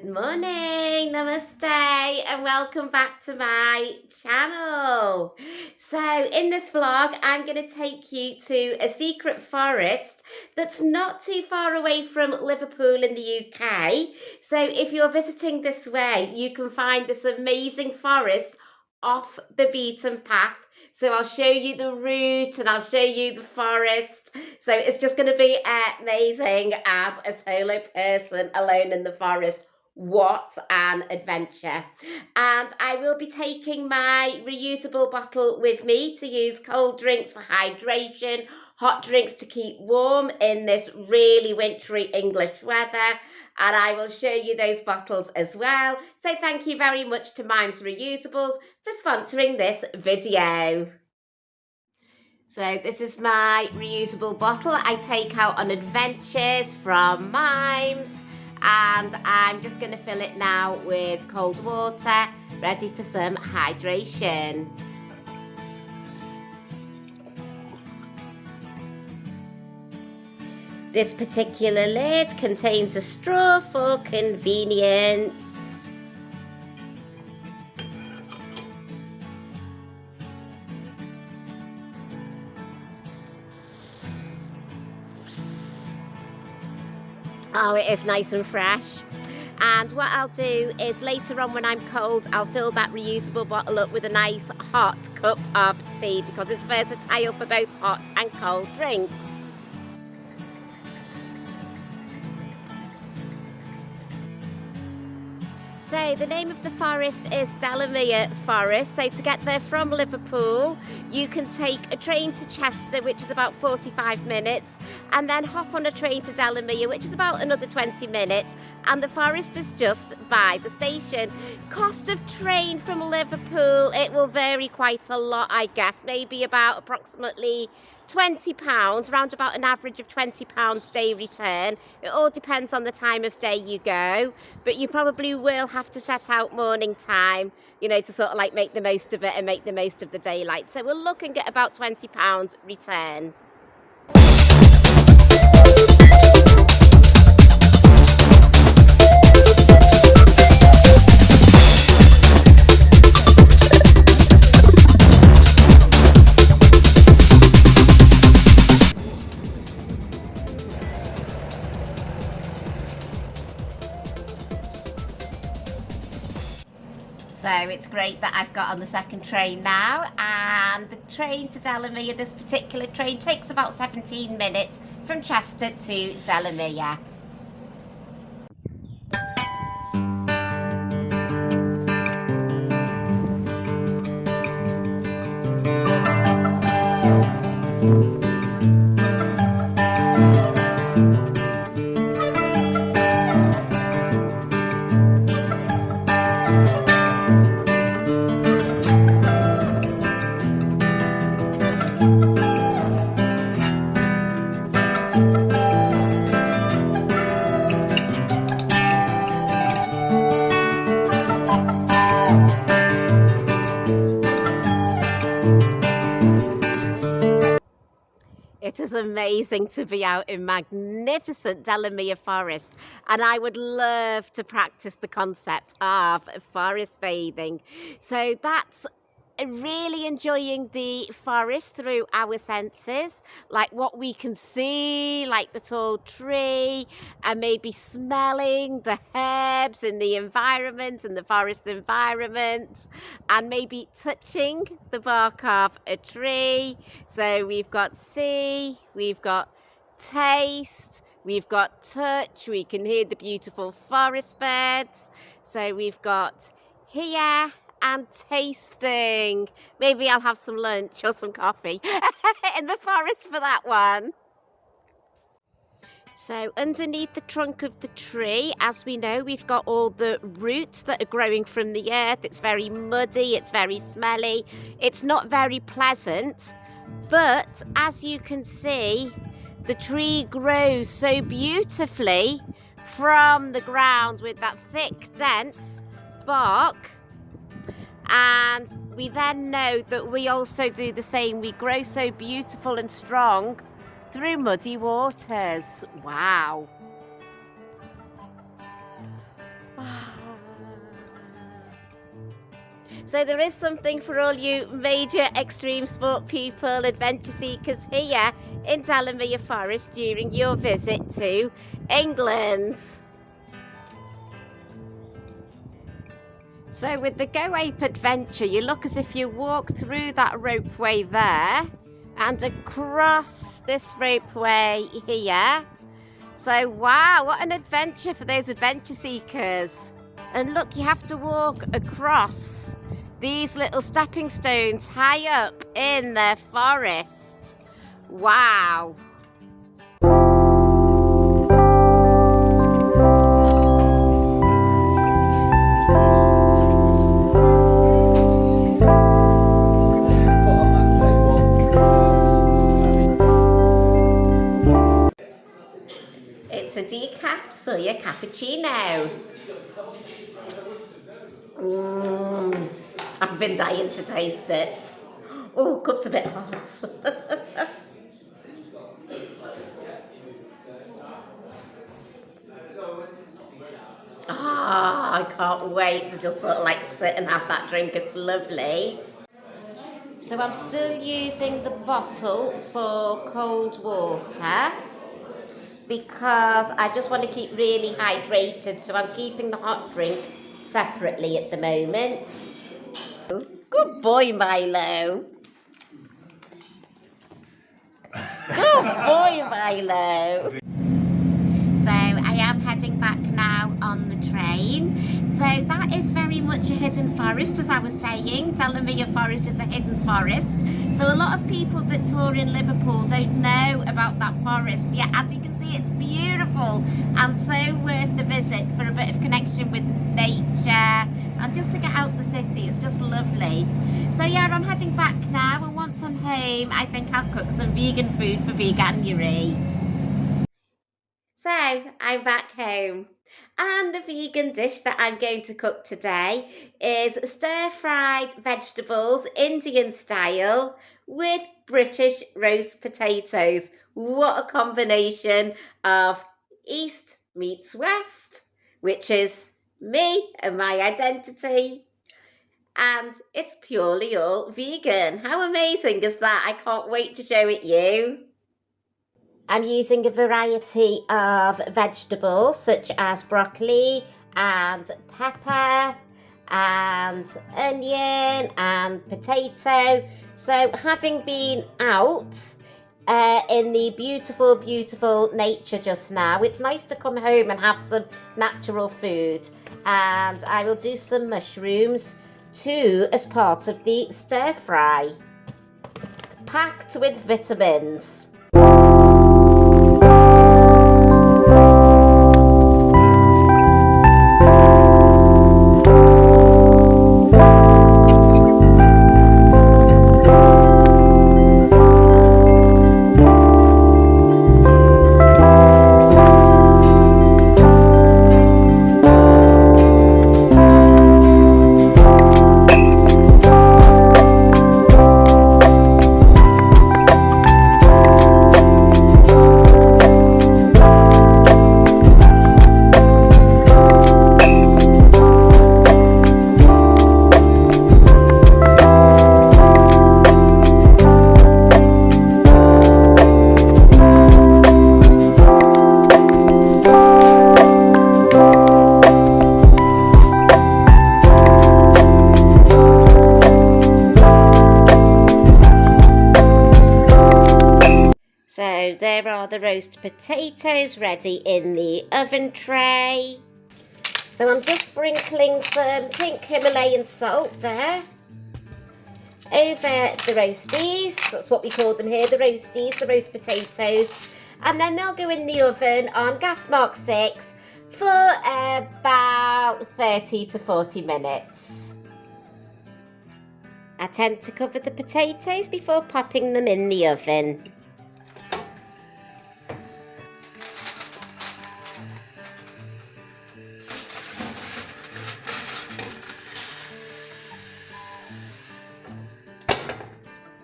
Good morning, namaste, and welcome back to my channel. So in this vlog, I'm going to take you to a secret forest that's not too far away from Liverpool in the UK. So if you're visiting this way, you can find this amazing forest off the beaten path. So I'll show you the route and I'll show you the forest. So it's just going to be amazing as a solo person alone in the forest. What an adventure. And I will be taking my reusable bottle with me to use cold drinks for hydration, hot drinks to keep warm in this really wintry English weather. And I will show you those bottles as well. So thank you very much to Mimes Reusables for sponsoring this video. So this is my reusable bottle I take out on adventures from Mimes, and I'm just going to fill it now with cold water, ready for some hydration. This particular lid contains a straw for convenience. Oh, it is nice and fresh. And what I'll do is later on when I'm cold, I'll fill that reusable bottle up with a nice hot cup of tea because it's versatile for both hot and cold drinks. So the name of the forest is Delamere Forest. So to get there from Liverpool, you can take a train to Chester, which is about 45 minutes, and then hop on a train to Delamere, which is about another 20 minutes. And the forest is just by the station. Cost of train from Liverpool, it will vary quite a lot, I guess. Maybe about approximately £20, round about an average of £20 day return. It all depends on the time of day you go, but you probably will have to set out morning time, you know, to sort of like make the most of it and make the most of the daylight. So we're looking at about £20 return. So it's great that I've got on the second train now, and the train to Delamere, this particular train, takes about 17 minutes from Chester to Delamere. It is amazing to be out in magnificent Delamere Forest, and I would love to practice the concept of forest bathing. So that's really enjoying the forest through our senses, like what we can see, like the tall tree, and maybe smelling the herbs in the environment and the forest environment, and maybe touching the bark of a tree. So we've got see, we've got taste, we've got touch, we can hear the beautiful forest birds. So we've got hear and tasting. Maybe I'll have some lunch or some coffee in the forest for that one. So underneath the trunk of the tree, as we know, we've got all the roots that are growing from the earth. It's very muddy, it's very smelly, it's not very pleasant, but as you can see, the tree grows so beautifully from the ground with that thick, dense bark. And we then know that we also do the same. We grow so beautiful and strong through muddy waters. Wow. So there is something for all you major extreme sport people, adventure seekers here in Delamere Forest during your visit to England. So with the Go Ape Adventure, you look as if you walk through that ropeway there and across this ropeway here. So wow, what an adventure for those adventure seekers. And look, you have to walk across these little stepping stones high up in the forest. Wow. It's a decaf soya cappuccino. I've been dying to taste it. Oh, cup's a bit hot. I can't wait to just sort of like sit and have that drink. It's lovely. So I'm still using the bottle for cold water because I just want to keep really hydrated, so I'm keeping the hot drink separately at the moment. Good boy, Milo. Good boy, Milo. So I am heading back now on the train. So that is very much a hidden forest, as I was saying. Delamere Forest is a hidden forest. So a lot of people that tour in Liverpool don't know about that forest. Yeah, as you can see, it's beautiful and so worth the visit for a bit of connection with nature and just to get out the city. It's just lovely. So yeah, I'm heading back now, and once I'm home, I think I'll cook some vegan food for Veganuary. So I'm back home, and the vegan dish that I'm going to cook today is stir-fried vegetables, Indian style, with British roast potatoes. What a combination of East meets West, which is me and my identity. And it's purely all vegan. How amazing is that? I can't wait to show it you. I'm using a variety of vegetables such as broccoli and pepper and onion and potato. So having been out in the beautiful, beautiful nature just now, it's nice to come home and have some natural food. And I will do some mushrooms too as part of the stir fry, packed with vitamins. So there are the roast potatoes ready in the oven tray. So I'm just sprinkling some pink Himalayan salt there over the roasties. That's what we call them here, the roasties, the roast potatoes. And then they'll go in the oven on gas mark 6 for about 30 to 40 minutes. I tend to cover the potatoes before popping them in the oven.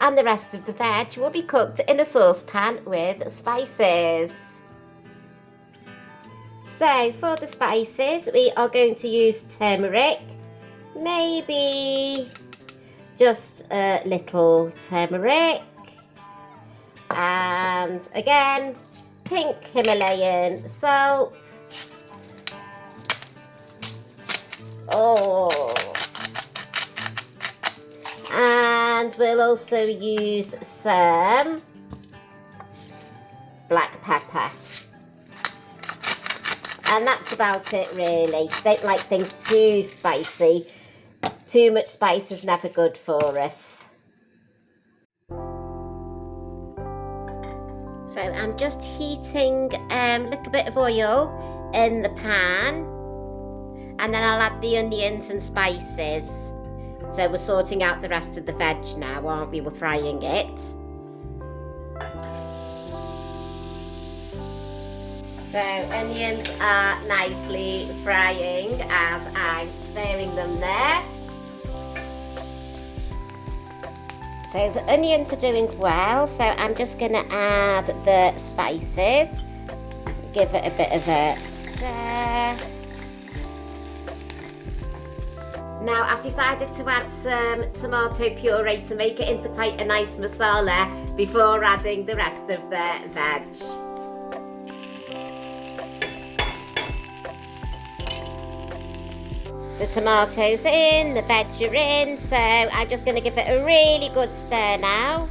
And the rest of the veg will be cooked in a saucepan with spices. So for the spices, we are going to use turmeric, maybe just a little turmeric, and again pink Himalayan salt. And we'll also use some black pepper. And that's about it really. Don't like things too spicy. Too much spice is never good for us. So I'm just heating a little bit of oil in the pan, and then I'll add the onions and spices. So we're sorting out the rest of the veg now, aren't we? We're frying it. So onions are nicely frying as I'm stirring them there. So the onions are doing well, so I'm just going to add the spices. Give it a bit of a stir. Now I've decided to add some tomato puree to make it into quite a nice masala before adding the rest of the veg. The tomatoes in, the veg are in, so I'm just going to give it a really good stir now.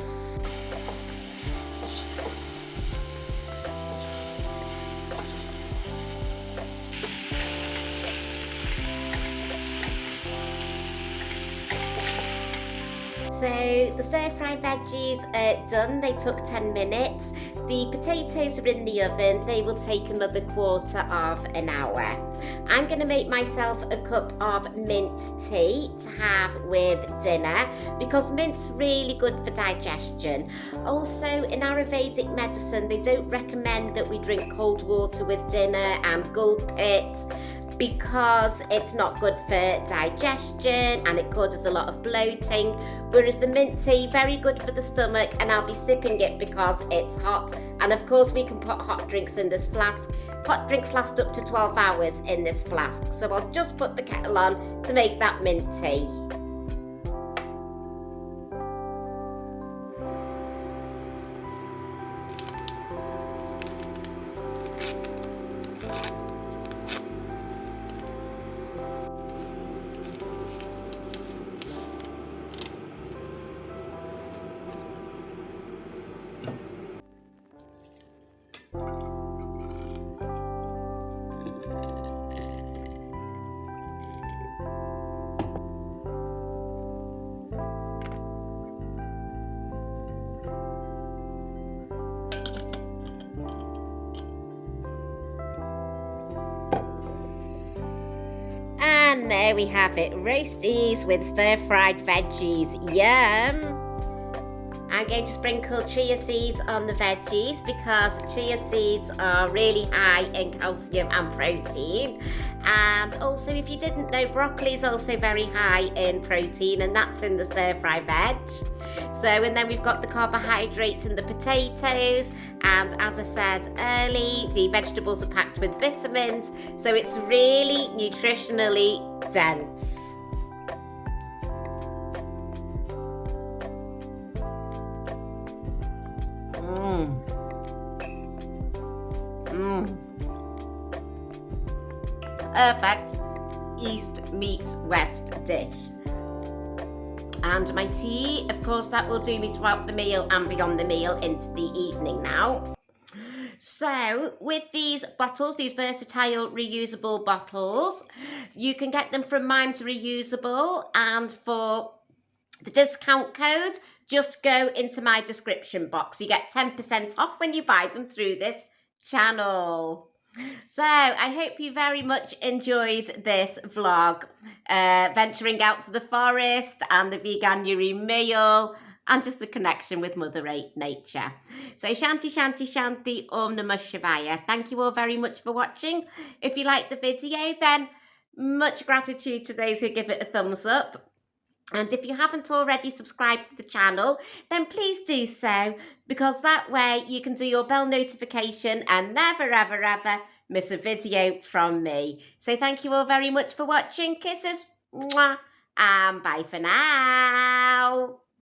So the stir-fry veggies are done. They took 10 minutes. The potatoes are in the oven. They will take another quarter of an hour. I'm going to make myself a cup of mint tea to have with dinner because mint's really good for digestion. Also, in Ayurvedic medicine, they don't recommend that we drink cold water with dinner and gulp it, because it's not good for digestion and it causes a lot of bloating, whereas the mint tea, very good for the stomach, and I'll be sipping it because it's hot. And of course we can put hot drinks in this flask. Hot drinks last up to 12 hours in this flask, so I'll just put the kettle on to make that mint tea. And there we have it, roasties with stir-fried veggies. Yum! I'm going to sprinkle chia seeds on the veggies because chia seeds are really high in calcium and protein. And also, if you didn't know, broccoli is also very high in protein, and that's in the stir-fry veg. So, and then we've got the carbohydrates in the potatoes, and as I said early, the vegetables are packed with vitamins, so it's really nutritionally dense. Perfect East meets West dish. And my tea, of course, that will do me throughout the meal and beyond the meal into the evening now. So with these bottles, these versatile reusable bottles, you can get them from Mimes Reusable, and for the discount code, just go into my description box. You get 10% off when you buy them through this channel. So I hope you very much enjoyed this vlog, venturing out to the forest and the veganuary meal and just a connection with Mother Nature. So Shanti Shanti Shanti Om Namah Shivaya. Thank you all very much for watching. If you liked the video, then much gratitude to those who give it a thumbs up. And if you haven't already subscribed to the channel, then please do so, because that way you can do your bell notification and never, ever, ever miss a video from me. So thank you all very much for watching. Kisses. Mwah. and bye for now.